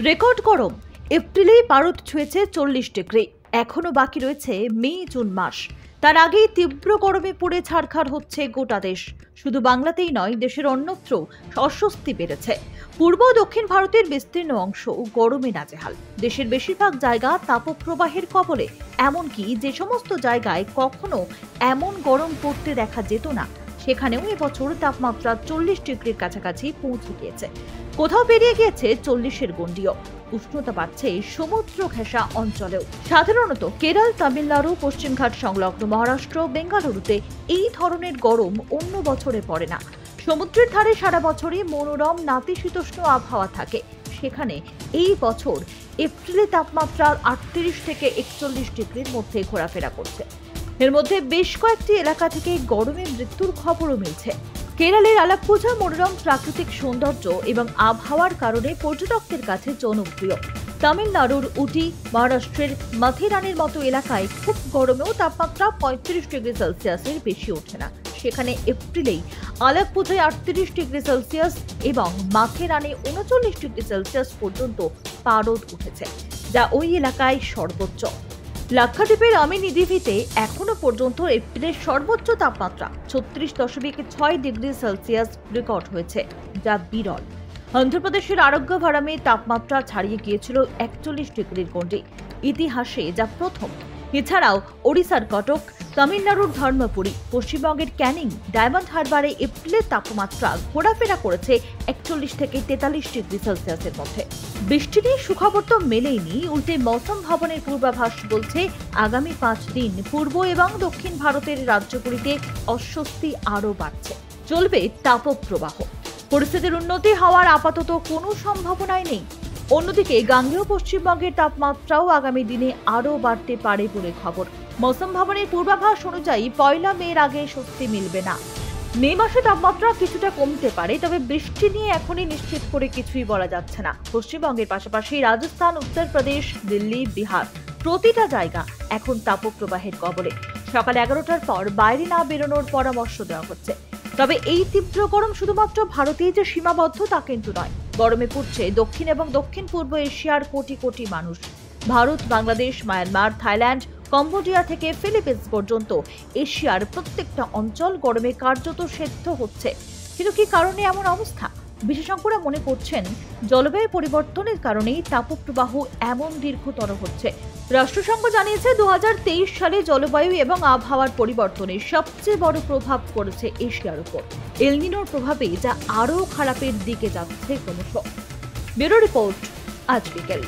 Record গরম। এপ্রিলেই Bharat ছুঁয়েছে 40 degree. এখনো বাকি রয়েছে মে জুন মাস। তার আগেই তীব্র গরমে পুড়ে ছারখার হচ্ছে গোটা দেশ। শুধু বাংলাতেই নয়, দেশের অন্যত্র অস্বস্তি বেড়েছে। পূর্ব ও দক্ষিণ ভারতের বিস্তীর্ণ অংশ গরমে নাজেহাল। দেশের বেশিরভাগ জায়গা তাপপ্রবাহের কবলে। এমনকি যে সমস্ত জায়গায় কখনো এমন গরম পড়তে দেখা যেত না, সেখানেও এবছর তাপমাত্রা 40 ডিগ্রির কাছাকাছি পৌঁছে গিয়েছে। কোথাও পেরিয়ে গিয়েছে 40-এর গণ্ডিও। উষ্ণতা বাড়ছে সমুদ্র ঘেঁষা অঞ্চলেও। সাধারণত কেরল, তামিলনাড়ু, পশ্চিমঘাট সংলগ্ন মহারাষ্ট্র, বেঙ্গালুরুতে এই ধরনের গরম অন্য বছরে পড়ে না। সমুদ্রের ধারে সারা বছরই মনোরম নাতিশীতোষ্ণ আবহাওয়া থাকে। সেখানে এই বছর এপ্রিলে তাপমাত্রা 38 থেকে 41 ডিগ্রির মধ্যে ঘোরাফেরা করছে। এর মধ্যে বেশ কয়েকটি এলাকা থেকে গরমে মৃত্যুর খবরও মিলছে। কেরলের আলাপ্পুঝা মনোরম প্রাকৃতিক সৌন্দর্য এবং আবহাওয়ার কারণে পর্যটকদের কাছে জনপ্রিয়। তামিলনাড়ুর উটি, মহারাষ্ট্রের মাথেরানের মতো এলাকায় খুব গরমেও তাপমাত্রা 35 ডিগ্রি সেলসিয়াসের বেশি ওঠে না। সেখানে এপ্রিলেই আলাপ্পুঝায় 38 ডিগ্রি সেলসিয়াস এবং মাথেরানে 39 ডিগ্রি সেলসিয়াস পর্যন্ত পারদ উঠেছে, যা ওই এলাকায় সর্বোচ্চ। লাক্ষাদ্বীপের আমিনিদিভিতে এখনো পর্যন্ত এপ্রিলের সর্বোচ্চ তাপমাত্রা 36.6 ডিগ্রি সেলসিয়াস রেকর্ড হয়েছে, যা বিরল। অন্ধ্রপ্রদেশের আরোগ্যভারামে তাপমাত্রা ছাড়িয়ে গিয়েছিল 41 ডিগ্রির গণ্ডি, ইতিহাসে যা প্রথম। এছাড়াও ওড়িশার কটক, তামিলনাড়ুর ধর্মপুরী, পশ্চিমবঙ্গের ক্যানিং, ডায়মন্ড হারবারে এপ্রিলের তাপমাত্রা ঘোরাফেরা করেছে 41 থেকে 43 ডিগ্রি সেলসিয়াসের মধ্যে। বৃষ্টি নিয়ে সুখবর তো মেলেইনি, উল্টে মৌসুম ভবনের পূর্বাভাস বলছে আগামী 5 দিন পূর্ব এবং দক্ষিণ ভারতের রাজ্যগুলিতে অস্বস্তি আরও বাড়ছে। চলবে তাপপ্রবাহ। পরিস্থিতির উন্নতি হওয়ার আপাতত কোনো সম্ভাবনাই নেই। অন্যদিকে গাঙ্গেয় পশ্চিমবঙ্গের তাপমাত্রাও আগামী দিনে আরও বাড়তে পারে বলে খবর। মৌসুম ভবনের পূর্বাভাস অনুযায়ী 1 মের আগে স্বস্তি মিলবে না। মে মাসে তাপমাত্রা কিছুটা কমতে পারে, তবে বৃষ্টি নিয়ে এখনই নিশ্চিত করে কিছুই বলা যাচ্ছে না। পশ্চিমবঙ্গের পাশাপাশি রাজস্থান, উত্তরপ্রদেশ, দিল্লি, বিহার প্রতিটা জায়গা এখন তাপপ্রবাহের কবলে। সকাল 11টার পর বাইরে না বেরোনোর পরামর্শ দেওয়া হচ্ছে। তবে এই তীব্র গরম শুধুমাত্র ভারতেই যে সীমাবদ্ধ তা কিন্তু নয়। গরমে পুড়ছে দক্ষিণ এবং দক্ষিণ পূর্ব এশিয়ার কোটি কোটি মানুষ। Bharat, Bangladesh, Myanmar, Thailand, Cambodia থেকে ফিলিপিন্স পর্যন্ত এশিয়ার প্রত্যেকটা অঞ্চল গরমে কার্যত সেদ্ধ হচ্ছে। কিন্তু কি কারণে এমন অবস্থা? বিশেষজ্ঞরা মনে করছেন জলবায়ু পরিবর্তনের কারণেই তাপপ্রবাহ এমন দীর্ঘতর হচ্ছে। রাষ্ট্রসংঘ জানিয়েছে 2023 সালে জলবায়ু এবং আবহাওয়ার পরিবর্তনের সবচেয়ে বড় প্রভাব পড়েছে এশিয়ার উপর। এল নিনোর প্রভাবে যা আরও খারাপের দিকে যাচ্ছে ক্রমশ। ব্যুরো রিপোর্ট, আজ বিকেল।